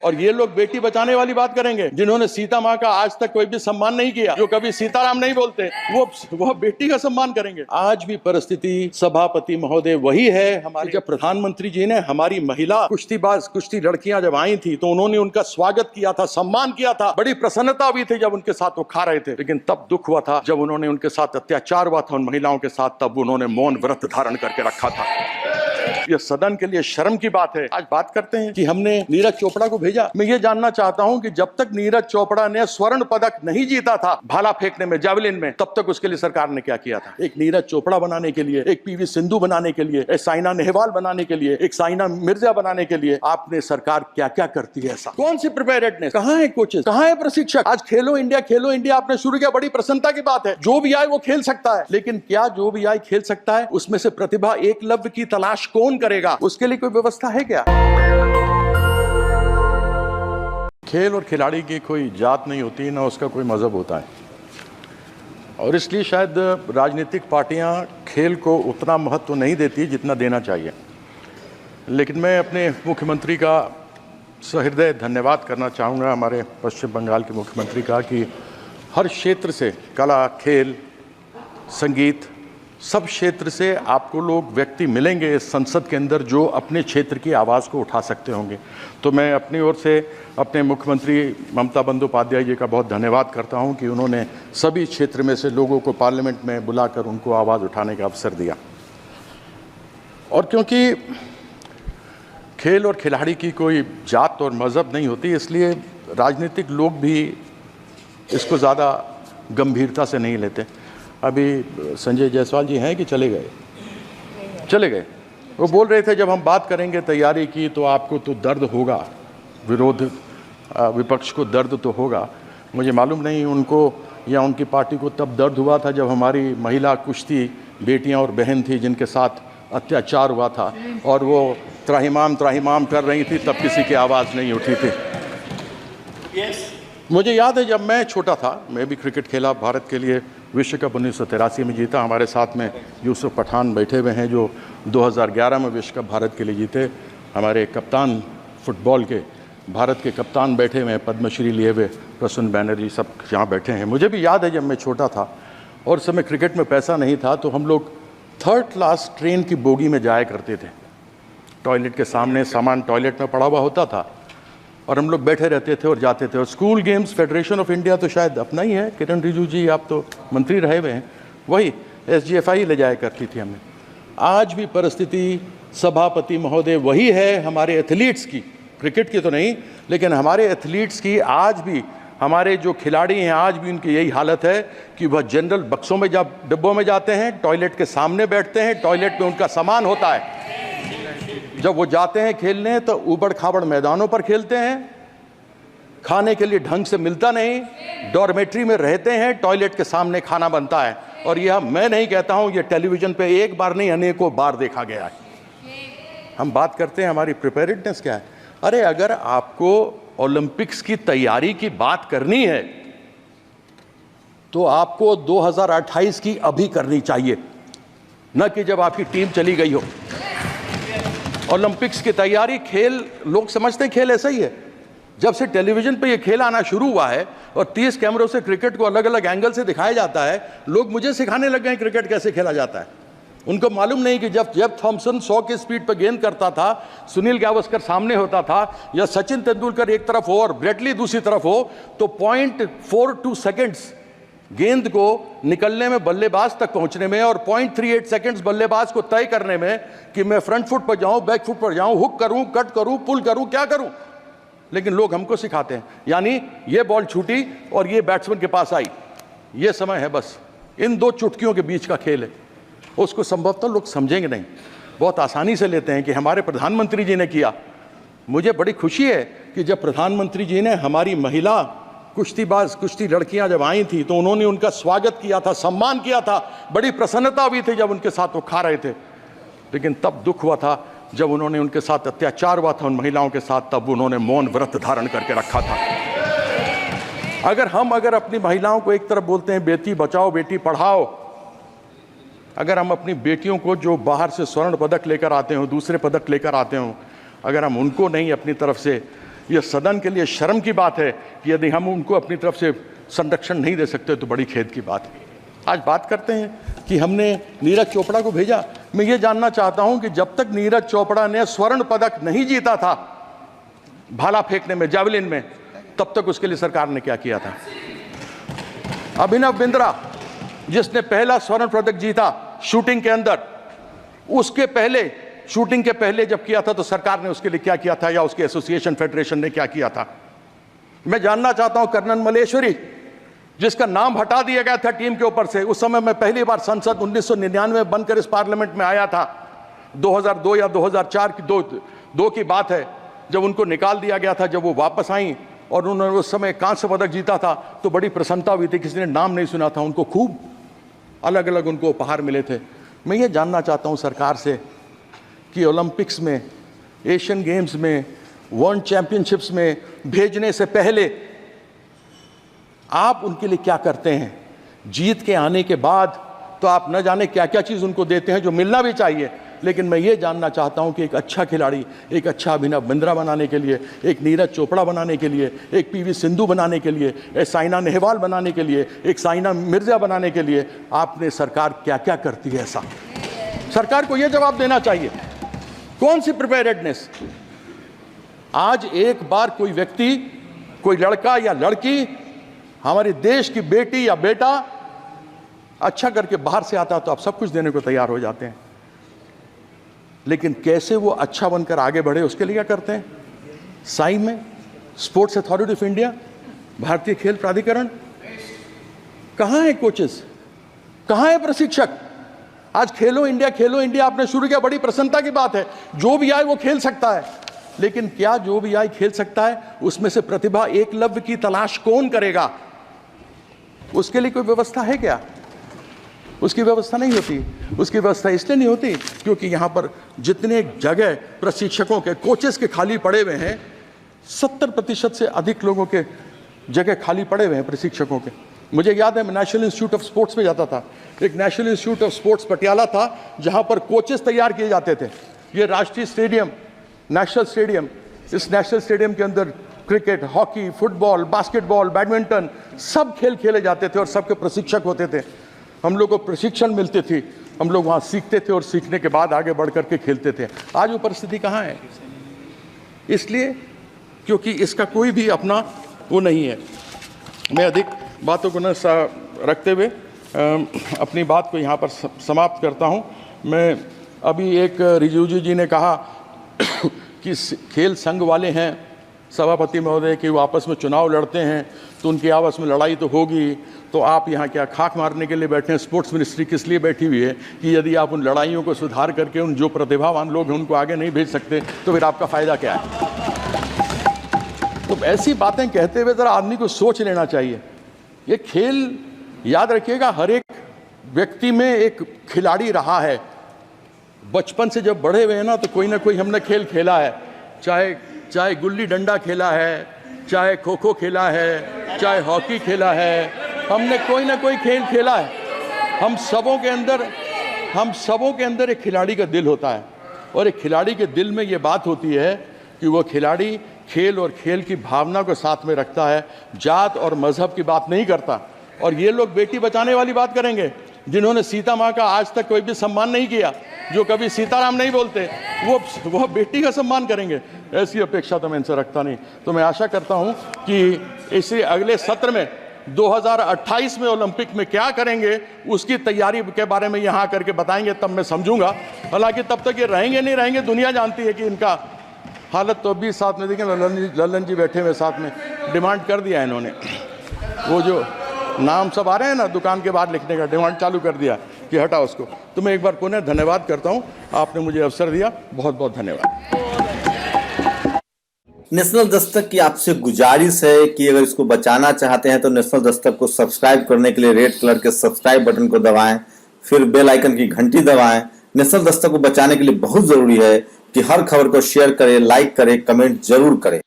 और ये लोग बेटी बचाने वाली बात करेंगे, जिन्होंने सीता माँ का आज तक कोई भी सम्मान नहीं किया, जो कभी सीताराम नहीं बोलते, वो बेटी का सम्मान करेंगे। आज भी परिस्थिति सभापति महोदय वही है हमारे। जब प्रधानमंत्री जी ने हमारी महिला कुश्तीबाज कुश्ती लड़कियां जब आई थी तो उन्होंने उनका स्वागत किया था, सम्मान किया था, बड़ी प्रसन्नता हुई थी जब उनके साथ वो खा रहे थे। लेकिन तब दुख हुआ था जब उन्होंने उनके साथ अत्याचार हुआ था उन महिलाओं के साथ, तब उन्होंने मौन व्रत धारण करके रखा था। ये सदन के लिए शर्म की बात है। आज बात करते हैं कि हमने नीरज चोपड़ा को भेजा। मैं ये जानना चाहता हूं कि जब तक नीरज चोपड़ा ने स्वर्ण पदक नहीं जीता था भाला फेंकने में, जावलिन में, तब तक उसके लिए सरकार ने क्या किया था? एक नीरज चोपड़ा बनाने के लिए, एक पीवी सिंधु बनाने के लिए, एक साइना नेहवाल बनाने के लिए, एक साइना मिर्जा बनाने के लिए आपने सरकार क्या क्या करती है? ऐसा कौन सी प्रिपेयर्डनेस? कहां है कोचेस? कहां है प्रशिक्षक? आज खेलो इंडिया आपने शुरू किया, बड़ी प्रसन्नता की बात है। जो भी आए वो खेल सकता है, लेकिन क्या जो भी आए खेल सकता है? उसमें से प्रतिभा एकलव्य की तलाश कौन करेगा? उसके लिए कोई व्यवस्था है क्या? खेल और खिलाड़ी की कोई जात नहीं होती, ना उसका कोई मजहब होता है, और इसलिए शायद राजनीतिक पार्टियां खेल को उतना महत्व नहीं देती जितना देना चाहिए। लेकिन मैं अपने मुख्यमंत्री का सहृदय धन्यवाद करना चाहूँगा, हमारे पश्चिम बंगाल के मुख्यमंत्री का, कि हर क्षेत्र से, कला, खेल, संगीत, सब क्षेत्र से आपको लोग व्यक्ति मिलेंगे इस संसद के अंदर जो अपने क्षेत्र की आवाज़ को उठा सकते होंगे। तो मैं अपनी ओर से अपने मुख्यमंत्री ममता बंदोपाध्याय जी का बहुत धन्यवाद करता हूं कि उन्होंने सभी क्षेत्र में से लोगों को पार्लियामेंट में बुलाकर उनको आवाज़ उठाने का अवसर दिया। और क्योंकि खेल और खिलाड़ी की कोई जात और मज़हब नहीं होती, इसलिए राजनीतिक लोग भी इसको ज़्यादा गंभीरता से नहीं लेते। अभी संजय जायसवाल जी हैं कि चले गए? वो बोल रहे थे जब हम बात करेंगे तैयारी की तो आपको तो दर्द होगा, विपक्ष को दर्द तो होगा। मुझे मालूम नहीं उनको या उनकी पार्टी को तब दर्द हुआ था जब हमारी महिला कुश्ती बेटियां और बहन थी जिनके साथ अत्याचार हुआ था और वो त्राहिमाम कर रही थी, तब किसी की आवाज़ नहीं उठी थी। मुझे याद है जब मैं छोटा था, मैं भी क्रिकेट खेला, भारत के लिए विश्व कप 1983 में जीता। हमारे साथ में यूसुफ पठान बैठे हुए हैं जो 2011 में विश्व कप भारत के लिए जीते। हमारे कप्तान फुटबॉल के, भारत के कप्तान बैठे हुए हैं, पद्मश्री लिए हुए प्रसून बैनर्जी, सब यहाँ बैठे हैं। मुझे भी याद है जब मैं छोटा था और उस समय क्रिकेट में पैसा नहीं था तो हम लोग 3rd क्लास ट्रेन की बोगी में जाया करते थे। टॉयलेट के सामने सामान टॉयलेट में पड़ा हुआ होता था और हम लोग बैठे रहते थे और जाते थे। और school games federation of India तो शायद अपना ही है, किरण रिजिजू जी आप तो मंत्री रहे हुए हैं, वही SGFI ले जाया करती थी हमें। आज भी परिस्थिति सभापति महोदय वही है हमारे एथलीट्स की, क्रिकेट की तो नहीं, लेकिन हमारे एथलीट्स की आज भी, हमारे जो खिलाड़ी हैं आज भी उनकी यही हालत है कि वह जनरल बक्सों में जब डिब्बों में जाते हैं, टॉयलेट के सामने बैठते हैं, टॉयलेट में उनका सामान होता है। जब वो जाते हैं खेलने तो ऊबड़ खाबड़ मैदानों पर खेलते हैं, खाने के लिए ढंग से मिलता नहीं, डॉर्मेट्री में रहते हैं, टॉयलेट के सामने खाना बनता है। और यह मैं नहीं कहता हूं, ये टेलीविजन पे एक बार नहीं अनेकों बार देखा गया है। हम बात करते हैं हमारी प्रिपेयर्डनेस क्या है। अरे अगर आपको ओलंपिक्स की तैयारी की बात करनी है तो आपको 2028 की अभी करनी चाहिए, न कि जब आपकी टीम चली गई हो। ओलंपिक्स की तैयारी, खेल, लोग समझते हैं खेल ऐसा ही है। जब से टेलीविजन पे ये खेल आना शुरू हुआ है और 30 कैमरों से क्रिकेट को अलग अलग एंगल से दिखाया जाता है, लोग मुझे सिखाने लग गए क्रिकेट कैसे खेला जाता है। उनको मालूम नहीं कि जब थॉमसन 100 की स्पीड पर गेंद करता था, सुनील गावस्कर सामने होता था, या सचिन तेंदुलकर एक तरफ हो और ब्रेटली दूसरी तरफ हो, तो 0.42 सेकेंड्स गेंद को निकलने में, बल्लेबाज तक पहुंचने में, और 0.38 सेकंड्स बल्लेबाज को तय करने में कि मैं फ्रंट फुट पर जाऊं, बैक फुट पर जाऊं, हुक करूं, कट करूं, पुल करूं, क्या करूं। लेकिन लोग हमको सिखाते हैं, यानी ये बॉल छूटी और ये बैट्समैन के पास आई, ये समय है, बस इन 2 चुटकियों के बीच का खेल है। उसको संभवतः लोग समझेंगे नहीं, बहुत आसानी से लेते हैं कि हमारे प्रधानमंत्री जी ने किया। मुझे बड़ी खुशी है कि जब प्रधानमंत्री जी ने हमारी महिला कुश्तीबाज कुश्ती लड़कियां जब आई थी तो उन्होंने उनका स्वागत किया था, सम्मान किया था, बड़ी प्रसन्नता हुई थी जब उनके साथ वो खा रहे थे। लेकिन तब दुख हुआ था जब उन्होंने उनके साथ अत्याचार हुआ था उन महिलाओं के साथ, तब उन्होंने मौन व्रत धारण करके रखा था। अगर अपनी महिलाओं को एक तरफ बोलते हैं बेटी बचाओ बेटी पढ़ाओ, अगर हम अपनी बेटियों को जो बाहर से स्वर्ण पदक लेकर आते हो, दूसरे पदक लेकर आते हो, अगर हम उनको नहीं अपनी तरफ से यह सदन के लिए शर्म की बात है कि यदि हम उनको अपनी तरफ से संरक्षण नहीं दे सकते तो बड़ी खेद की बात है। आज बात करते हैं कि हमने नीरज चोपड़ा को भेजा। मैं ये जानना चाहता हूं कि जब तक नीरज चोपड़ा ने स्वर्ण पदक नहीं जीता था भाला फेंकने में, जावलिन में, तब तक उसके लिए सरकार ने क्या किया था। अभिनव बिंद्रा जिसने पहला स्वर्ण पदक जीता शूटिंग के अंदर, उसके पहले शूटिंग के पहले जब किया था तो सरकार ने उसके लिए क्या किया था, या उसके एसोसिएशन फेडरेशन ने क्या किया था। मैं जानना चाहता हूं कर्नल मलेश्वरी जिसका नाम हटा दिया गया था टीम के ऊपर से, उस समय मैं पहली बार संसद 1999 बनकर इस पार्लियामेंट में आया था। 2002 या 2004 की दो की बात है जब उनको निकाल दिया गया था। जब वो वापस आई और उन्होंने उस समय कांस्य पदक जीता था तो बड़ी प्रसन्नता हुई थी। किसी ने नाम नहीं सुना था, उनको खूब अलग अलग उनको उपहार मिले थे। मैं ये जानना चाहता हूँ सरकार से कि ओलंपिक्स में, एशियन गेम्स में, वर्ल्ड चैंपियनशिप्स में भेजने से पहले आप उनके लिए क्या करते हैं। जीत के आने के बाद तो आप न जाने क्या क्या चीज़ उनको देते हैं जो मिलना भी चाहिए, लेकिन मैं ये जानना चाहता हूं कि एक अच्छा खिलाड़ी, एक अच्छा अभिनव बिंद्रा बनाने के लिए, एक नीरज चोपड़ा बनाने के लिए, एक पीवी सिंधु बनाने के लिए, एक साइना नेहवाल बनाने के लिए, एक साइना मिर्जा बनाने के लिए आपने सरकार क्या क्या करती है। ऐसा सरकार को यह जवाब देना चाहिए। कौन सी प्रिपेयर्डनेस। आज एक बार कोई व्यक्ति, कोई लड़का या लड़की, हमारे देश की बेटी या बेटा अच्छा करके बाहर से आता तो आप सब कुछ देने को तैयार हो जाते हैं, लेकिन कैसे वो अच्छा बनकर आगे बढ़े उसके लिए क्या करते हैं। साई में स्पोर्ट्स अथॉरिटी ऑफ इंडिया, भारतीय खेल प्राधिकरण, कहाँ है कोचेस, कहाँ है प्रशिक्षक। आज खेलो इंडिया आपने शुरू किया, बड़ी प्रसन्नता की बात है। जो भी आए वो खेल सकता है, लेकिन क्या जो भी आए खेल सकता है, उसमें से प्रतिभा एकलव्य की तलाश कौन करेगा। उसके लिए कोई व्यवस्था है क्या। उसकी व्यवस्था नहीं होती। उसकी व्यवस्था इसलिए नहीं होती क्योंकि यहाँ पर जितने जगह प्रशिक्षकों के, कोचेस के खाली पड़े हुए हैं, 70% से अधिक लोगों के जगह खाली पड़े हुए हैं प्रशिक्षकों के। मुझे याद है मैं नेशनल इंस्टीट्यूट ऑफ स्पोर्ट्स में जाता था। एक national institute of sports Patiala था जहाँ पर कोचेस तैयार किए जाते थे। ये राष्ट्रीय स्टेडियम, नेशनल स्टेडियम, इस नेशनल स्टेडियम के अंदर cricket, hockey, football, basketball, badminton सब खेल खेले जाते थे और सबके प्रशिक्षक होते थे। हम लोग को प्रशिक्षण मिलती थी, हम लोग वहाँ सीखते थे और सीखने के बाद आगे बढ़ करके खेलते थे। आज वो परिस्थिति कहाँ है। इसलिए क्योंकि इसका कोई भी अपना वो नहीं है। मैं अधिक बातों को न रखते हुए अपनी बात को यहाँ पर समाप्त करता हूँ। मैं अभी एक रिजिजू जी ने कहा कि खेल संघ वाले हैं सभापति महोदय कि वो आपस में चुनाव लड़ते हैं तो उनकी आपस में लड़ाई तो होगी, तो आप यहाँ क्या खाक मारने के लिए बैठे हैं। स्पोर्ट्स मिनिस्ट्री किस लिए बैठी हुई है कि यदि आप उन लड़ाइयों को सुधार करके उन जो प्रतिभावान लोग हैं उनको आगे नहीं भेज सकते तो फिर आपका फ़ायदा क्या है। तो ऐसी बातें कहते हुए ज़रा आदमी को सोच लेना चाहिए। ये खेल याद रखिएगा, हर एक व्यक्ति में एक खिलाड़ी रहा है। बचपन से जब बड़े हुए हैं ना तो कोई ना कोई हमने खेल खेला है, चाहे गुल्ली डंडा खेला है, चाहे खो खो खेला है, चाहे हॉकी खेला है, हमने कोई ना कोई खेल खेला है। हम सबों के अंदर एक खिलाड़ी का दिल होता है और एक खिलाड़ी के दिल में ये बात होती है कि वो खिलाड़ी खेल और खेल की भावना को साथ में रखता है, जात और मजहब की बात नहीं करता। और ये लोग बेटी बचाने वाली बात करेंगे जिन्होंने सीता माँ का आज तक कोई भी सम्मान नहीं किया, जो कभी सीताराम नहीं बोलते, वो बेटी का सम्मान करेंगे, ऐसी अपेक्षा तो मैं इनसे रखता नहीं। तो मैं आशा करता हूँ कि इसी अगले सत्र में 2028 में ओलंपिक में क्या करेंगे उसकी तैयारी के बारे में यहाँ करके बताएंगे, तब मैं समझूंगा। हालांकि तब तक ये रहेंगे नहीं रहेंगे, दुनिया जानती है कि इनका हालत तो अभी साथ में देखें, लल्लन जी बैठे हुए साथ में, डिमांड कर दिया इन्होंने। वो जो नाम सब आ रहे हैं ना दुकान के बाहर लिखने का, डिमांड चालू कर दिया कि हटा उसको। तो मैं एक बार पुनः धन्यवाद करता हूँ, आपने मुझे अवसर दिया, बहुत बहुत धन्यवाद। नेशनल दस्तक की आपसे गुजारिश है कि अगर इसको बचाना चाहते हैं तो नेशनल दस्तक को सब्सक्राइब करने के लिए रेड कलर के सब्सक्राइब बटन को दबाएं, फिर बेल आइकन की घंटी दबाएं। नेशनल दस्तक को बचाने के लिए बहुत जरूरी है कि हर खबर को शेयर करें, लाइक करें, कमेंट जरूर करें।